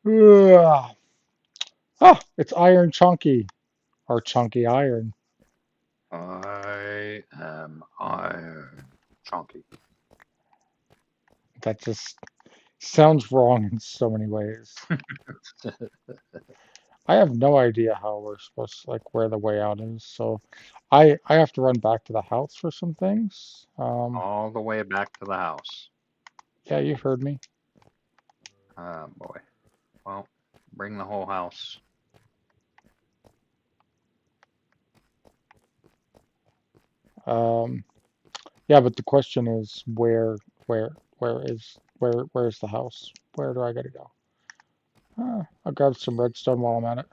Ugh. Ah, it's Iron Chunky, or Chunky Iron. I am Iron Chunky. That just sounds wrong in so many ways. I have no idea how we're supposed to, like, where the way out is, so I have to run back to the house for some things. All the way back to the house. Yeah, you heard me. Oh boy. Well, bring the whole house. Um, yeah, but the question is where's the house? Where do I gotta go? I'll grab some redstone while I'm at it.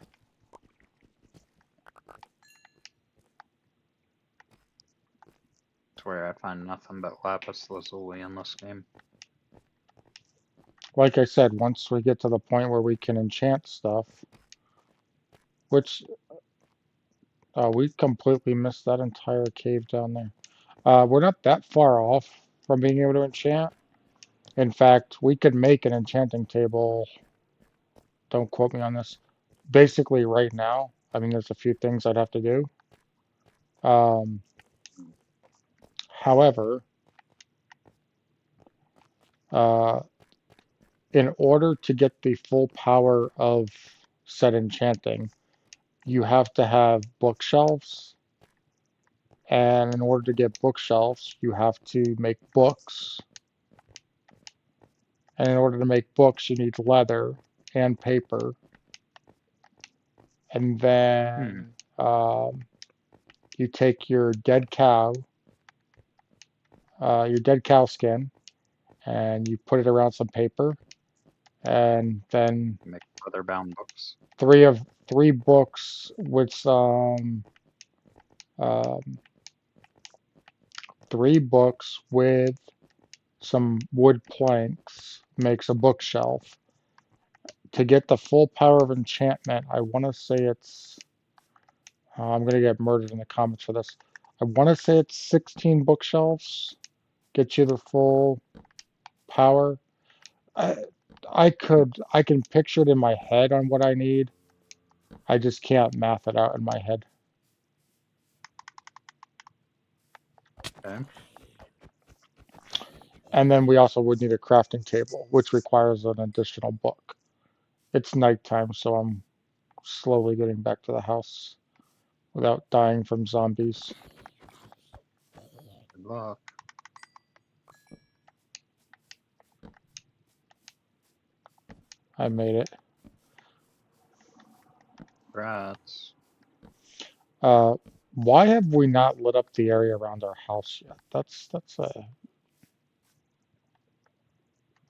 Swear I find nothing but lapis lazuli in this game. Like I said, once we get to the point where we can enchant stuff, which we completely missed that entire cave down there. We're not that far off from being able to enchant. In fact, we could make an enchanting table. Don't quote me on this. Basically, right now. I mean, there's a few things I'd have to do. Um, however, uh, in order to get the full power of said enchanting, you have to have bookshelves. And in order to get bookshelves, you have to make books. And in order to make books, you need leather and paper. And Hmm. then you take your dead cow skin, and you put it around some paper. And then Make leather bound books. three books with um, three books with some wood planks makes a bookshelf. To get the full power of enchantment, I want to say it's. I'm going to get murdered in the comments for this. I want to say it's 16 bookshelves. Get you the full power. I, I can picture it in my head on what I need. I just can't math it out in my head. Okay. And then we also would need a crafting table, which requires an additional book. It's nighttime, so I'm slowly getting back to the house without dying from zombies. Good luck. I made it. Rats. Uh, why have we not lit up the area around our house yet? That's a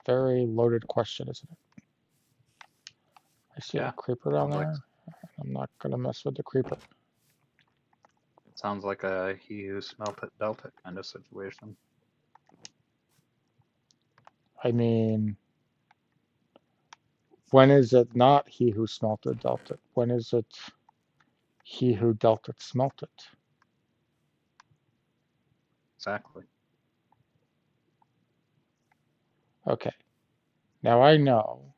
very loaded question, isn't it? I see a Yeah. creeper down Sounds like there. I'm not gonna mess with the creeper. sounds like a he who smelt it dealt it kind of situation. I mean, when is it not he who smelt it dealt it? When is it he who dealt it smelt it? Exactly. Okay, now I know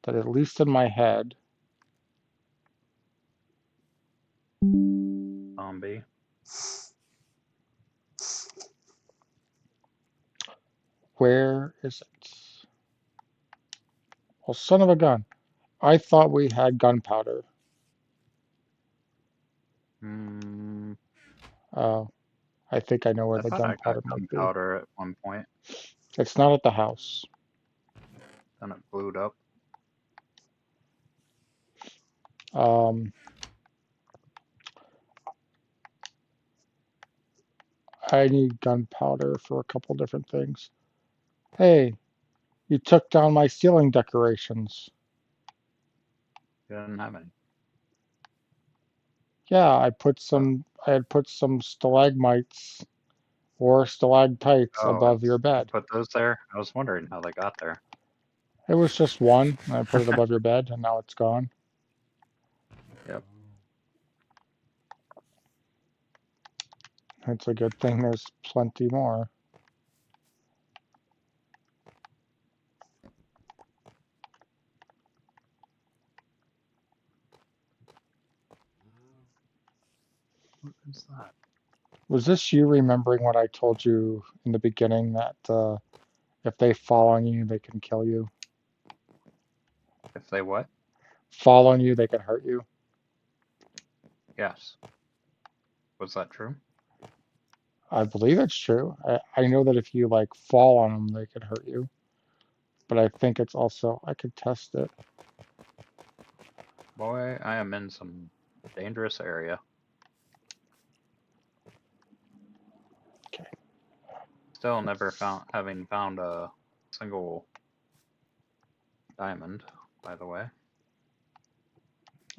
that at least in my head, Zombie. where is it? Well, son of a gun. I thought we had gunpowder. Hmm. Oh, I think I know where I the thought I got gunpowder might be. gunpowder at one point. It's not at the house. Then it blew up. Um, I need gunpowder for a couple different things. Hey, you took down my ceiling decorations. Didn't have any. Yeah, Oh, I had put some stalagmites or stalactites oh, above your it's you bed. put those there. I was wondering how they got there. It was just one, and I put it above your bed, and now it's gone. Yep. It's a good thing there's plenty more. What is that? Was this you remembering what I told you in the beginning that if they fall on you, they can kill you? If they what? Fall on you, they can hurt you? Yes. Was that true? I believe it's true. I know that if you like fall on them, they can hurt you. But I think it's also, I could test it. Boy, I am in some dangerous area. Okay. Still never having found a single diamond, by the way.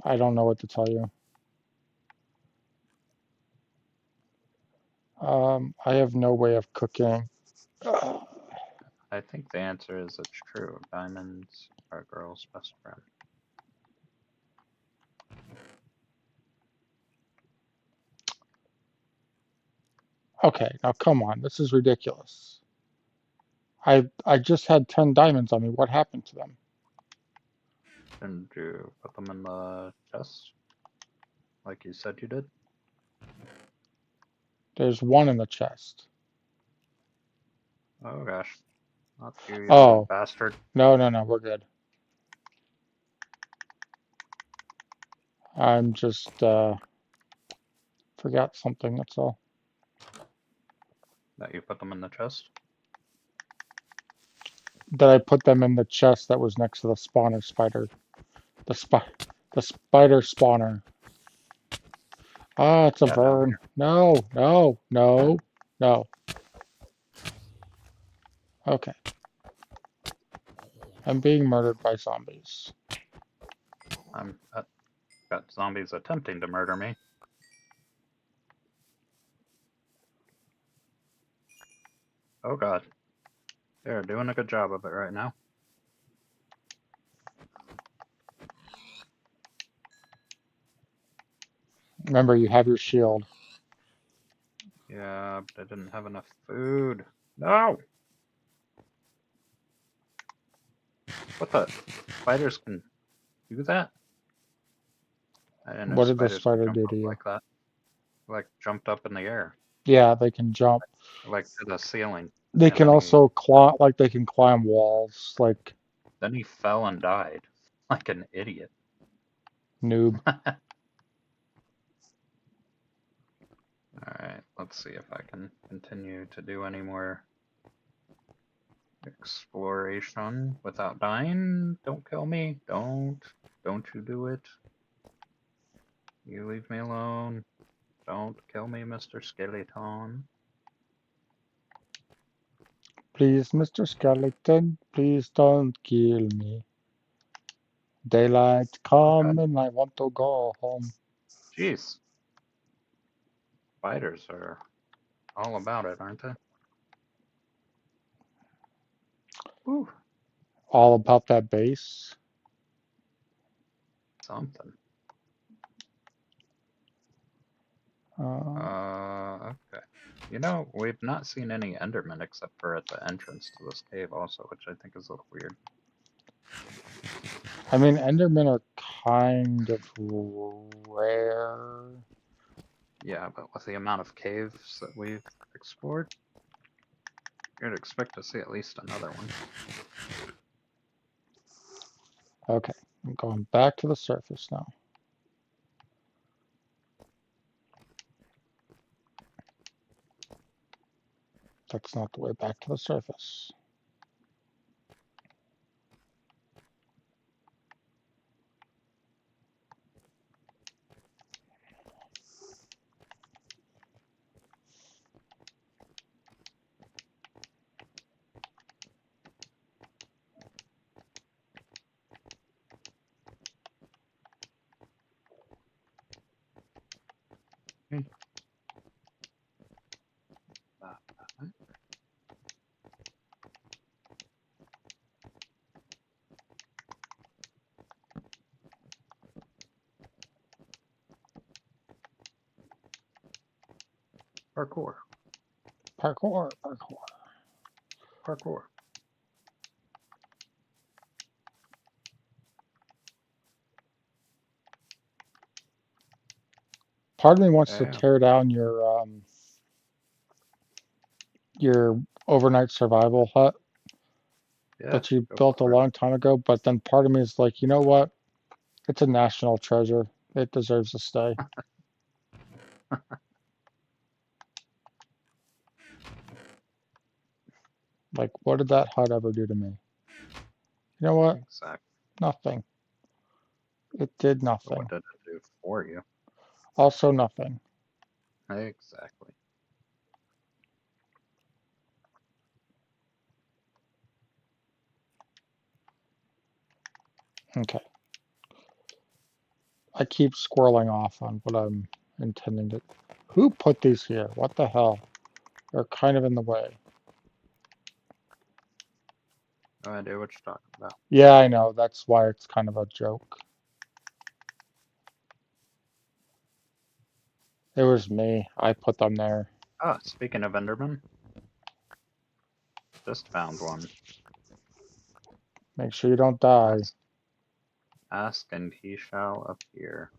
I don't know what to tell you. I have no way of cooking. I think the answer is it's true. Diamonds are a girl's best friend. Okay, now come on. This is ridiculous. I just had 10 diamonds on me. What happened to them? Didn't you put them in the chest like you said you did? There's one in the chest. Oh gosh. Not you, you Oh, bastard. no, we're good. I'm just, forgot something, that's all. That you put them in the chest? That I put them in the chest that was next to the spawner spider. The spider spawner. Ah, it's a Yeah, down burn. here. No. Okay. I'm being murdered by zombies. I'm got zombies attempting to murder me. Oh god. They're doing a good job of it right now. Remember, you have your shield. Yeah, but I didn't have enough food. No! What the? Spiders can do that? I didn't know What did the spiders could spider jump do to up you? like that. Like jumped up in the air. Yeah, they can jump. Like to the ceiling. They And can then he also climb, like they can climb walls, like fell and died. Like an idiot. noob. Alright, let's see if I can continue to do any more exploration without dying. Don't kill me. Don't you do it. You leave me alone. Don't kill me, Mr. Skeleton. Please, Mr. Skeleton, please don't kill me. Daylight Oh come god. and I want to go home. Jeez. Spiders are all about it, aren't they? Whew. All about that base. Something. Uh, Okay. You know, we've not seen any Endermen except for at the entrance to this cave also, which I think is a little weird. I mean, Endermen are kind of rare. Yeah, but with the amount of caves that we've explored, you'd expect to see at least another one. Okay, I'm going back to the surface now. That's not the way back to the surface. Hmm. Uh, Parkour. Parkour. Parkour. Part of me wants to Yeah, tear down your overnight survival hut yeah, that you go built a for it. long time ago, but then part of me is like, you know what? It's a national treasure. It deserves to stay. Like, what did that hut ever do to me? You know what? Exactly. Nothing. It did But what nothing. did it do for you? Also nothing. Exactly. Okay. I keep squirreling off on what I'm intending to. Who put these here? What the hell? They're kind of in the way. No idea what you're talking about. Yeah, I know. That's why it's kind of a joke. It was me. I put them there. Ah, speaking of Enderman, just found one. Make sure you don't die. Ask, ask and he shall appear.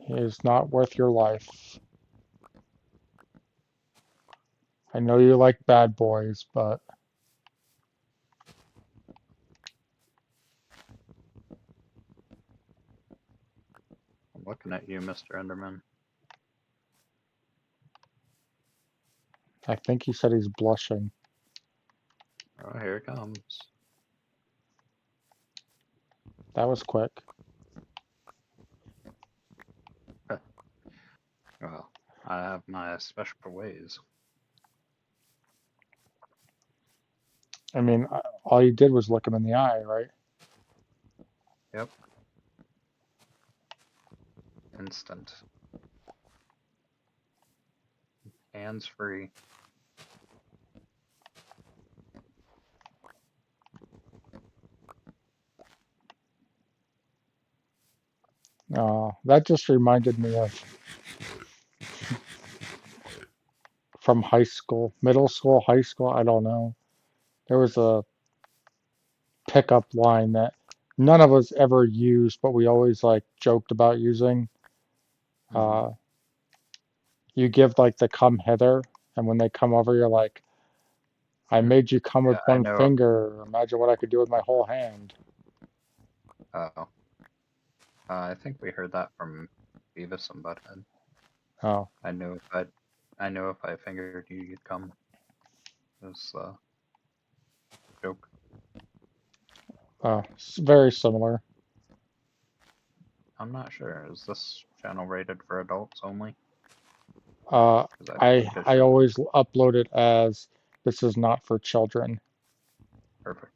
He is not worth your life. I know you like bad boys, but I'm looking at you, Mr. Enderman. I think he said he's blushing. Oh, here it comes. That was quick. Well, I have my special ways. I mean, all you did was look him in the eye, right? Yep, instant. Hands free. That just reminded me of from high school, middle school, high school, I don't know. There was a pickup line that none of us ever used, but we always like joked about using. Hmm. Uh, you give like the come hither, and when they come over, you're like, I made you come Yeah, with I one know. finger. Imagine what I could do with my whole hand. Oh, I think we heard that from Beavis and Butthead. Oh, I knew if I, I knew if I fingered you, you'd come. It was a joke. very similar. I'm not sure. Is this channel rated for adults only? Uh, Because I feel I like it I should be. always upload it as this is not for children, Perfect.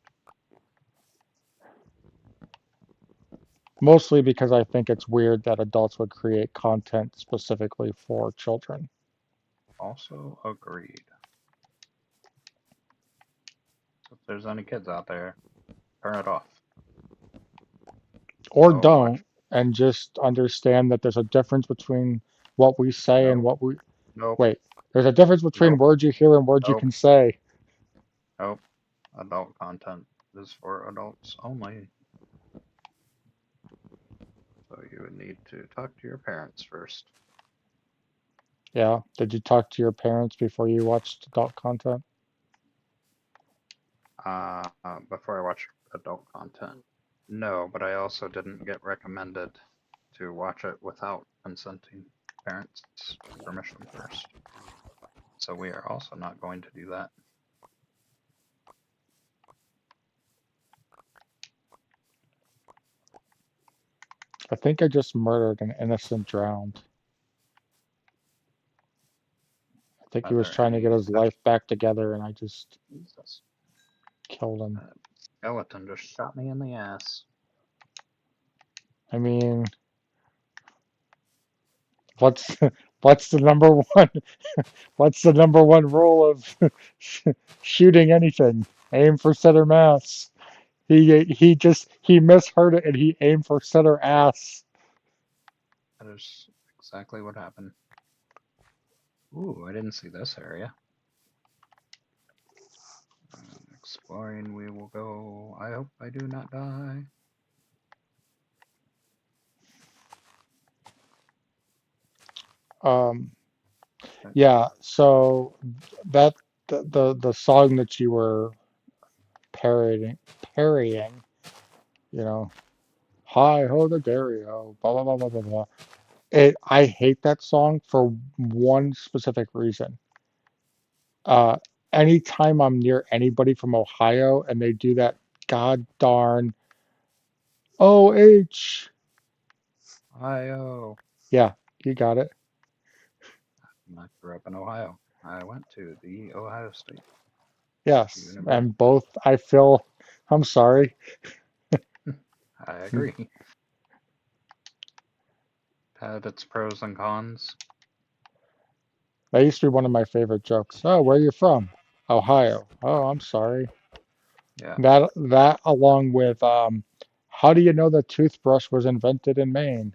mostly because I think it's weird that adults would create content specifically for children. Also agreed. So if there's any kids out there, turn it off. Or Don't watch. don't, and just understand that there's a difference between what we say and Nope. what we Nope. wait. There's a difference between Nope. words you hear and words you Nope. can say. Nope. Adult content is for adults only. So you would need to talk to your parents first. Yeah. Did you talk to your parents before you watched adult content? Before I watch adult content. No, but I also didn't get recommended to watch it without consenting parents' permission first. So we are also not going to do that. I think I just murdered an innocent drowned. I think he Are was there trying to get any his special life back together and I just Jesus? killed him. That skeleton just shot me in the ass. I mean, what's what's the number one what's the number one rule of shooting anything? Aim for center mass. He misheard it and he aimed for center ass. That is exactly what happened. Ooh, I didn't see this area. Exploring we will go. I hope I do not die. Um, Uh, yeah, so that the song that you were parrying, you know, hi ho the Dario, blah blah blah blah blah blah. I hate that song for one specific reason. Uh, Anytime I'm near anybody from Ohio and they do that god darn OH, Ohio. yeah, you got it. I grew up in Ohio. I went to the Ohio State Yes, and University. both I feel, I'm sorry. I agree. Had its pros and cons. That used to be one of my favorite jokes. Oh, where are you from? Ohio. Oh, I'm sorry. Yeah, That along with how do you know the toothbrush was invented in Maine?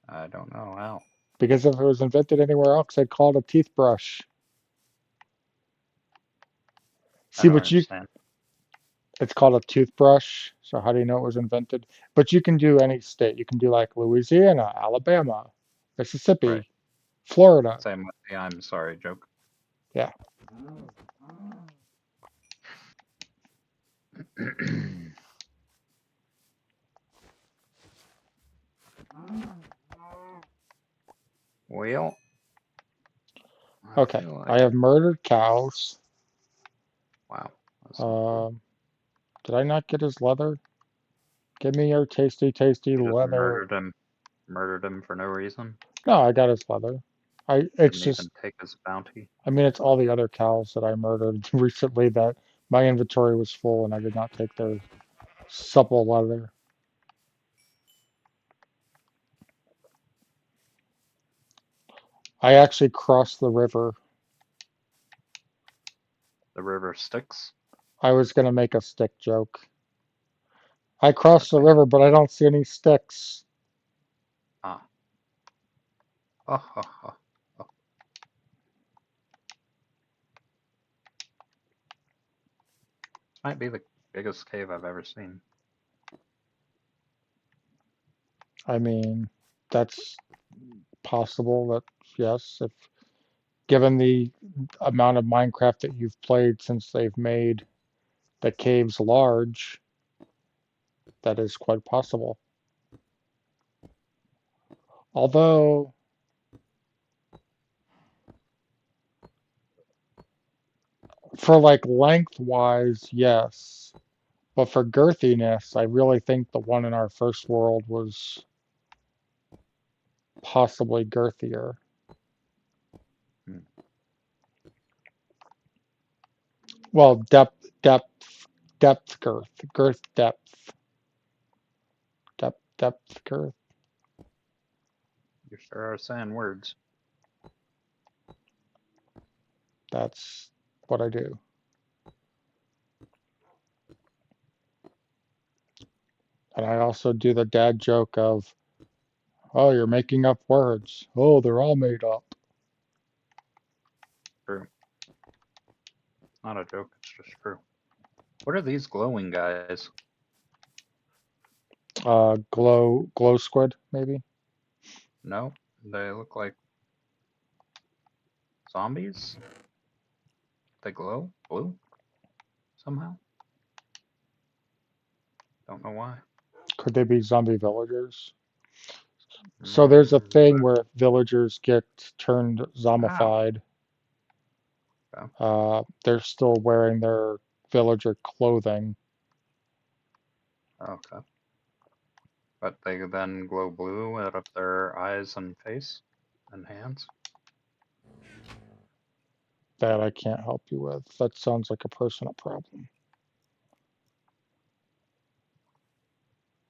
I don't know how. Because if it was invented anywhere else, they'd call it a teeth brush. I See, don't but you understand. it's called a toothbrush. So how do you know it was invented? But you can do any state. You can do like Louisiana, Alabama, Right. Mississippi, Florida. Same with the I'm sorry joke. Yeah. Well, I Okay. feel I like have murdered cows. wow, that's not good. Um, did I not get his leather? Give me your tasty, tasty You just leather. murdered him for no reason. No, I got his leather. It's Didn't even just, take his bounty. I mean, it's all the other cows that I murdered recently that my inventory was full and I did not take their supple leather. I actually crossed the river. The river Styx. I was gonna make a stick joke. I crossed the Okay. river, but I don't see any sticks. Ah. Oh, oh, oh, oh. This might be the biggest cave I've ever seen. I mean, that's possible that, yes, if given the amount of Minecraft that you've played since they've made the caves large, that is quite possible. Although, for like lengthwise, yes. But for girthiness, I really think the one in our first world was possibly girthier. Hmm. Well, depth, girth, depth, girth. You sure are saying words. That's what I do. And I also do the dad joke of, oh, you're making up words. Oh, they're all made up. True. It's not a joke, it's just true. What are these glowing guys? Glow squid, maybe. No, they look like zombies. They glow blue somehow. Don't know why. Could they be zombie villagers? So there's a Mm, thing where villagers get turned ow. zombified. Okay. They're still wearing their villager clothing. Okay. But they then glow blue out of their eyes and face and hands. That I can't help you with. That sounds like a personal problem.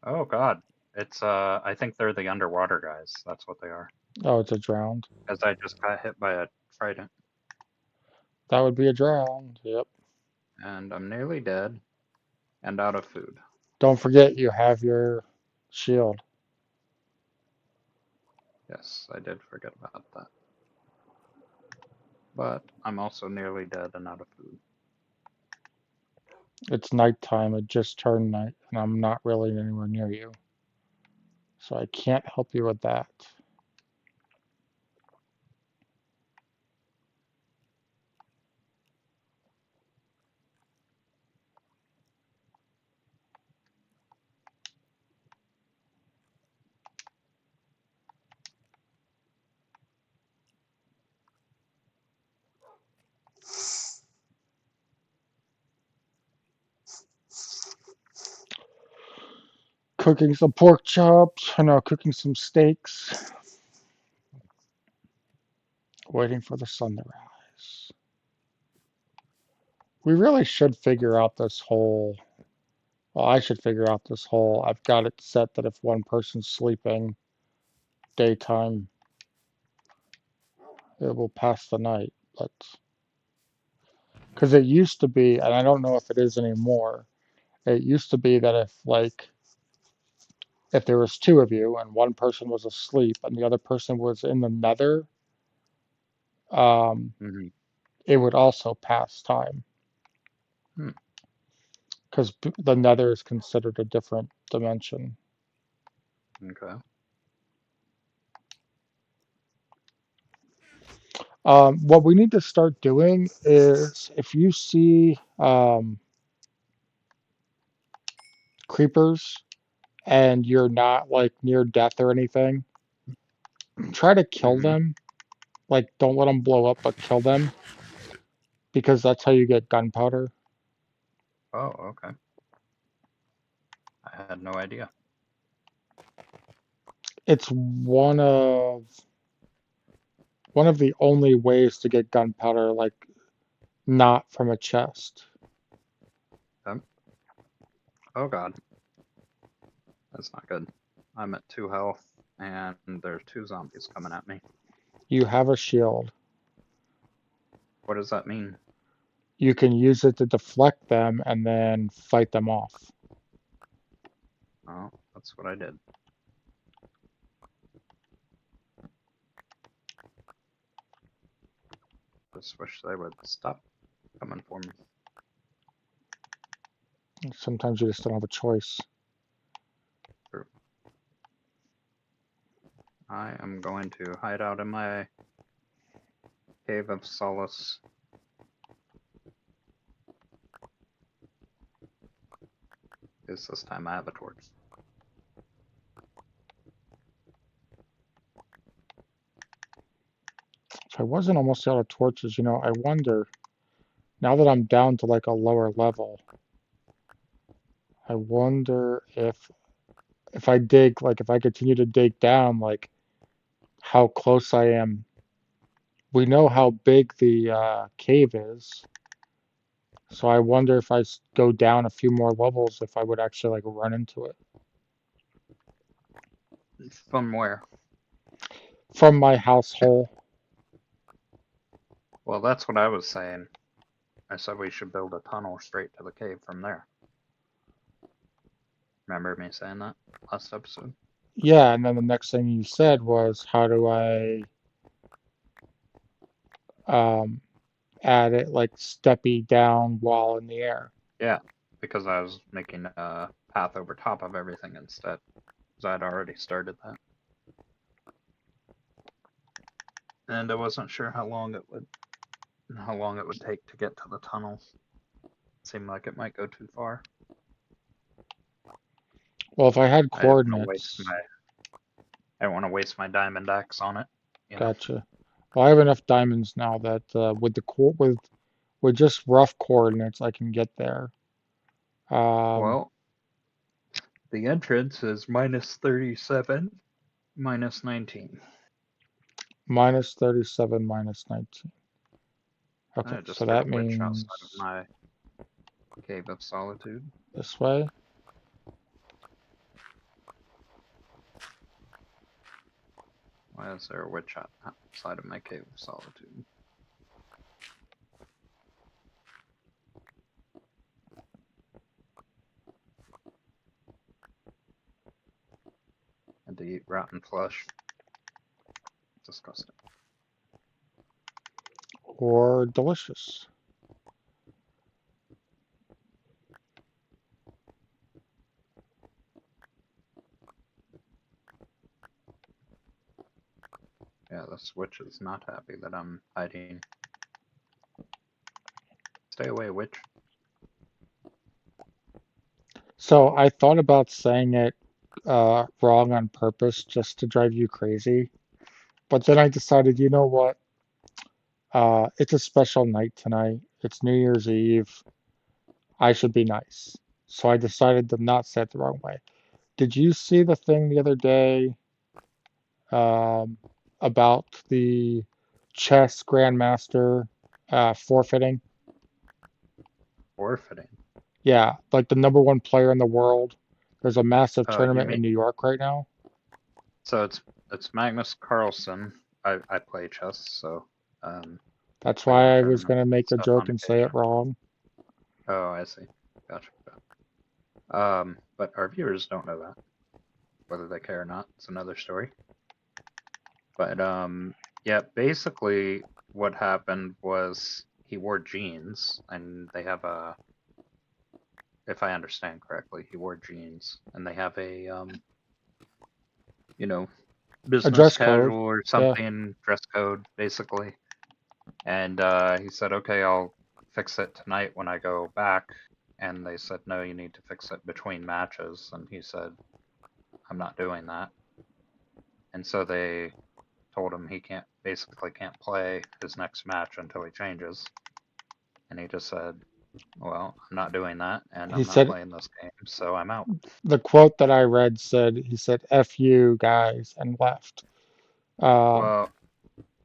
Oh god. It's I think they're the underwater guys. That's what they are. Oh, it's a drowned. As I just got hit by a trident That would be a drowned. Yep. and I'm nearly dead and out of food. Don't forget you have your shield. Yes, I did forget about that. But I'm also nearly dead and out of food. It's nighttime. It just turned night, and I'm not really anywhere near you. So I can't help you with that. Cooking some pork chops, no, cooking some steaks, waiting for the sun to rise. We really should figure out this whole, well, I should figure out this whole, I've got it set that if one person's sleeping daytime, it will pass the night. But, because it used to be, and I don't know if it is anymore, it used to be that if there was two of you and one person was asleep and the other person was in the nether, um, Mm-hmm. it would also pass time Hmm. because the nether is considered a different dimension. Okay. What we need to start doing is if you see creepers and you're not like near death or anything, try to kill Mm-hmm. them. Like, don't let them blow up, but kill them because that's how you get gunpowder. Oh, okay. I had no idea. It's one of the only ways to get gunpowder, like not from a chest. Um, oh God, that's not good. I'm at 2 health, and there's 2 zombies coming at me. You have a shield. What does that mean? You can use it to deflect them and then fight them off. Oh, that's what I did. Just wish they would stop coming for me. Sometimes you just don't have a choice. True. I am going to hide out in my cave of solace. Because this time I have a torch. So I wasn't almost out of torches, I wonder, now that I'm down to like a lower level, I wonder if I dig, like if I continue to dig down, like how close I am. We know how big the cave is, so I wonder if I go down a few more levels, if I would actually like run into it. From where? From my house hole. Well, that's what I was saying. I said we should build a tunnel straight to the cave from there. Remember me saying that last episode? Yeah, and then the next thing you said was, how do I um, add it like steppy down while in the air? Yeah, because I was making a path over top of everything instead. Because I'd already started that. And I wasn't sure how long it would take to get to the tunnel. Seemed like it might go too far. Well, if I had I didn't want to waste coordinates, my I don't want to waste my diamond axe on it. You know. gotcha. Well, I have enough diamonds now that with with just rough coordinates, I can get there. Um, Well, the entrance is -37, -19. minus 37, minus 19. Okay, I so just heard a that witch outside of means my cave of solitude. this way. Why is there a witch outside of my cave of solitude? And to eat rotten flesh. Disgusting. Or delicious. Yeah, this witch is not happy that I'm hiding. Stay away, witch. So I thought about saying it wrong on purpose just to drive you crazy, but then I decided, you know what? It's a special night tonight. It's New Year's Eve. I should be nice. So I decided to not say it the wrong way. Did you see the thing the other day um, about the chess grandmaster forfeiting? Forfeiting. Yeah, like the number one player in the world. There's a massive Oh, you tournament mean in New York right now. so it's Magnus Carlsen. I play chess, so That's I go to why I was tournaments going to and make a stuff joke on and say it occasion. wrong. Oh, I see. Gotcha. But our viewers don't know that. Whether they care or not, it's another story. But yeah, basically what happened was he wore jeans, and they have a, if I understand correctly, he wore jeans, and they have a you know, A business dress code. casual or Yeah. something dress code basically. And he said, okay, I'll fix it tonight when I go back. And they said, no, you need to fix it between matches. And he said, I'm not doing that. And so they told him he can't play his next match until he changes. And he just said, well, I'm not doing that, and He I'm not said playing this game, so I'm out. the quote that I read said he said "F you guys" and left. Um, Well,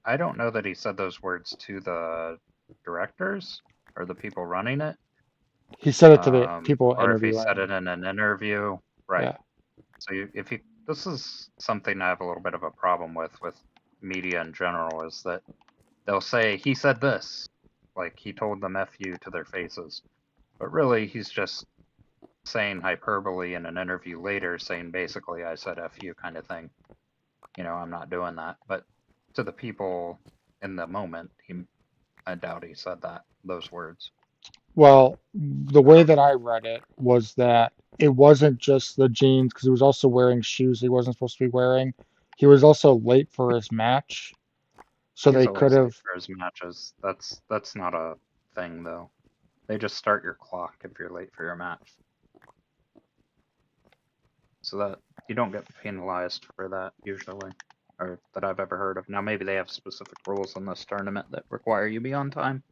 I don't know that he said those words to the directors or the people running it, he said it to the people or if he interviewing said him. it in an interview. Right. Yeah. So if you, this is something I have a little bit of a problem with media in general, is that they'll say he said this, like he told them "f you" to their faces, but really he's just saying hyperbole in an interview later, saying basically I said "f you" kind of thing. I'm not doing that. But to the people in the moment, I doubt he said those words. Well, the way that I read it was that it wasn't just the jeans because he was also wearing shoes he wasn't supposed to be wearing. He was also late for his match, so He's they could always late have. for his matches. That's not a thing though. They just start your clock if you're late for your match. So that you don't get penalized for that usually, or that I've ever heard of. Now maybe they have specific rules in this tournament that require you be on time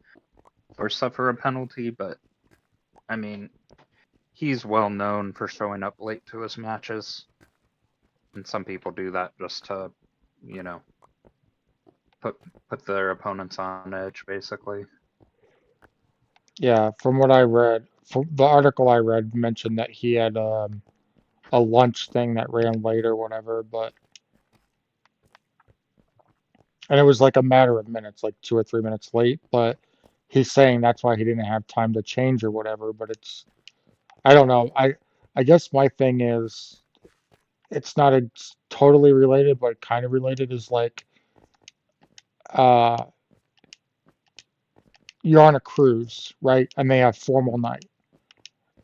or suffer a penalty, but I mean, he's well known for showing up late to his matches, and some people do that just to, you know, put put their opponents on edge, basically. Yeah, from what I read, from the article I read mentioned that he had a lunch thing that ran late or whatever, but and it was like a matter of minutes, like 2 or 3 minutes late, but he's saying that's why he didn't have time to change or whatever, but it's I don't know. I guess my thing is it's not a totally related, but kind of related is like uh you're on a cruise, right? And they have formal night.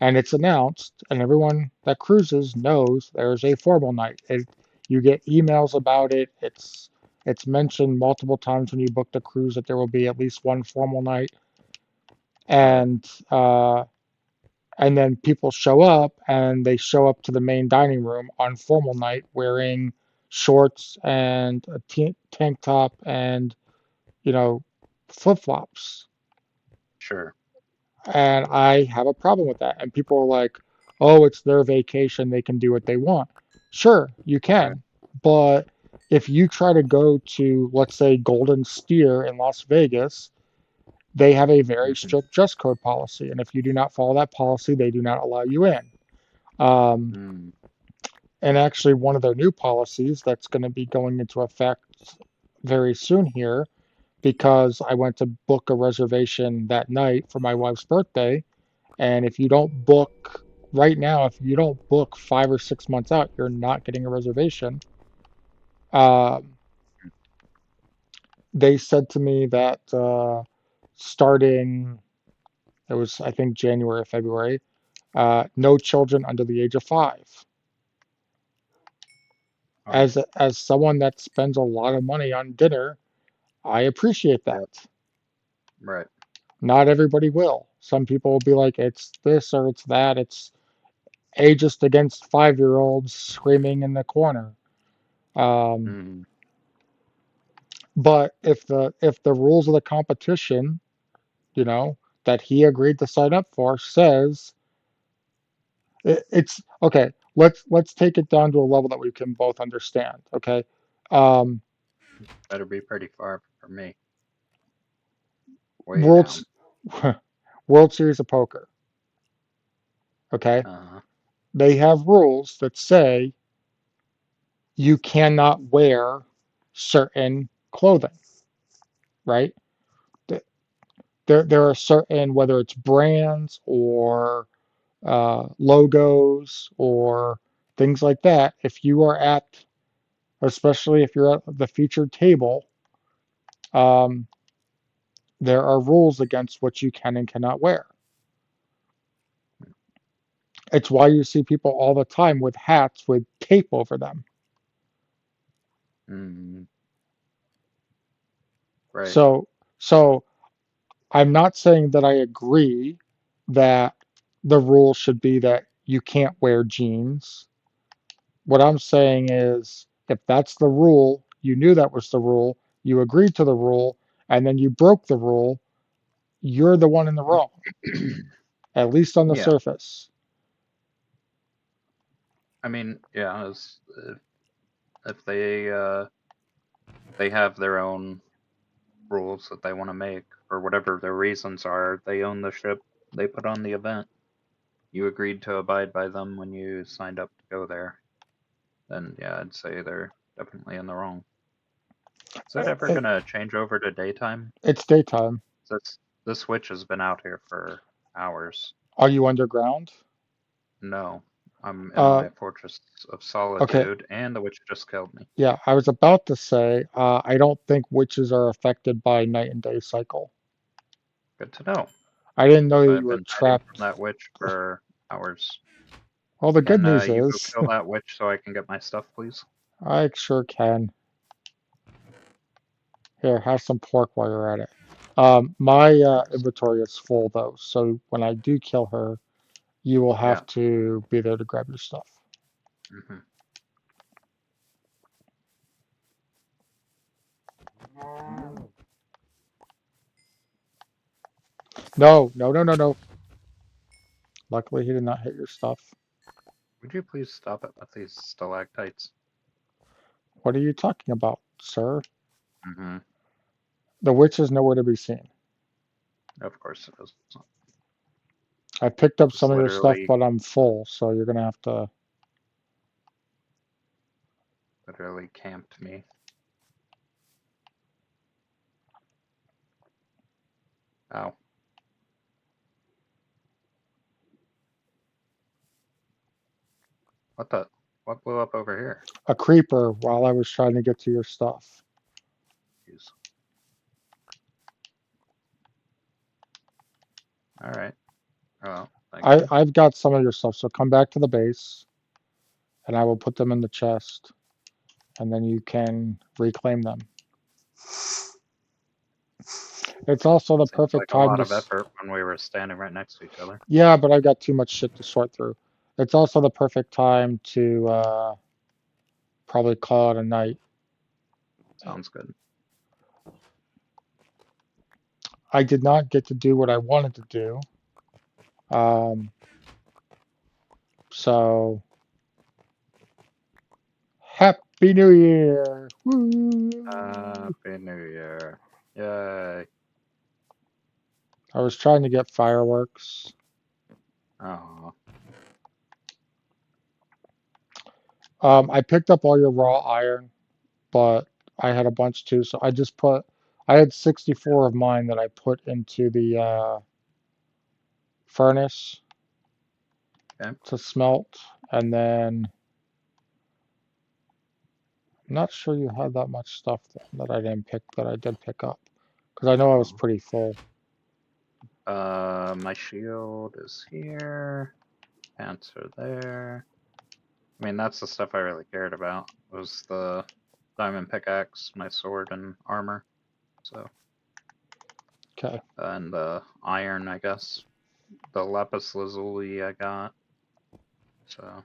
And it's announced, and everyone that cruises knows there's a formal night. You get emails about it. It's mentioned multiple times when you book the cruise that there will be at least one formal night, Right. and and then people show up, and they show up to the main dining room on formal night wearing shorts and a tank top and flip-flops. Sure. And I have a problem with that. And people are like, oh, it's their vacation. They can do what they want. Sure, you Right. can. But if you try to go to, let's say, Golden Steer in Las Vegas, they have a very Mm-hmm. strict dress code policy. And if you do not follow that policy, they do not allow you in. Um, Mm. and actually, one of their new policies that's going to be going into effect very soon here, because I went to book a reservation that night for my wife's birthday. And if you don't book right now, if you don't book 5 or 6 months out, you're not getting a reservation. Um, they said to me that starting, it was, I think, January or February, no children under the age of 5. Oh yeah. As someone that spends a lot of money on dinner, I appreciate that. Yep. Right. Not everybody will. Some people will be like, it's this or it's that. It's ageist against 5-year-olds screaming in the corner. Um, Mm, but if the rules of the competition, you know, that he agreed to sign up for says it's okay. Let's take it down to a level that we can both understand. Okay, um, better be pretty far for me. Way down. World's World Series of Poker. Okay, Uh, they have rules that say you cannot wear certain clothing, right? There are certain, whether it's brands or logos or things like that. If you are at, especially if you're at the featured table, um, there are rules against what you can and cannot wear. It's why you see people all the time with hats with tape over them. mm, right. So, so I'm not saying that I agree that the rule should be that you can't wear jeans. What I'm saying is, if that's the rule, you knew that was the rule, you agreed to the rule, and then you broke the rule, you're the one in the wrong, at least on the Yeah. surface. I mean, yeah. If they have their own rules that they want to make or whatever their reasons are, they own the ship. They put on the event. You agreed to abide by them when you signed up to go there. Then yeah, I'd say they're definitely in the wrong. Is it ever gonna change over to daytime? It's daytime. This switch has been out here for hours. Are you underground? No, I'm in Uh, my Fortress of okay. Solitude, and the witch just killed me. Yeah, I was about to say, I don't think witches are affected by night and day cycle. Good to know. I didn't know So you I've were been hiding from trapped. that witch for hours. Well, the good Can news you go is, kill that witch so I can get my stuff, please? I sure can. Here, have some pork while you're at it. My Thanks. inventory is full though, so when I do kill her, you will Yeah. have to be there to grab your stuff. Hmm. No, no, no, no, no. Luckily, he did not hit your stuff. Would you please stop it with these stalactites? What are you talking about, sir? Hmm. The witch is nowhere to be seen. Of course it is. I picked up some Just of your stuff, literally, but I'm full, so you're gonna have to. literally camped me. Ow. What the? What blew up over here? A creeper while I was trying to get to your stuff. Jeez. Alright. Oh, thank you. I've got some of your stuff, so come back to the base, and I will put them in the chest, and then you can reclaim them. It's also the Seems perfect like a time lot to. of effort when we were standing right next to each other. Yeah, but I've got too much shit to sort through. It's also the perfect time to probably call it a night. Sounds good. I did not get to do what I wanted to do. Um, so Happy New Year! Woo! Happy New Year. Yay. I was trying to get fireworks. Oh, I picked up all your raw iron, but I had a bunch too, so I just put. I had 64 of mine that I put into the furnace okay. to smelt, and then I'm not sure you had that much stuff that I didn't pick that I did pick up because I know I was Oh. pretty full. My shield is here. Pants are there. I mean, that's the stuff I really cared about, was the diamond pickaxe, my sword, and armor. So, Okay. and iron, I guess. The lapis lazuli I got. So,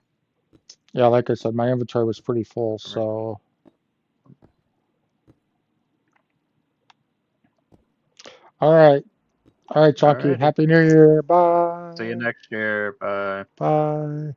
Yeah, like I said, my inventory was pretty full, every- so. All right. All right, Chalky. alrighty. Happy New Year. See you Bye. next year. Bye. Bye.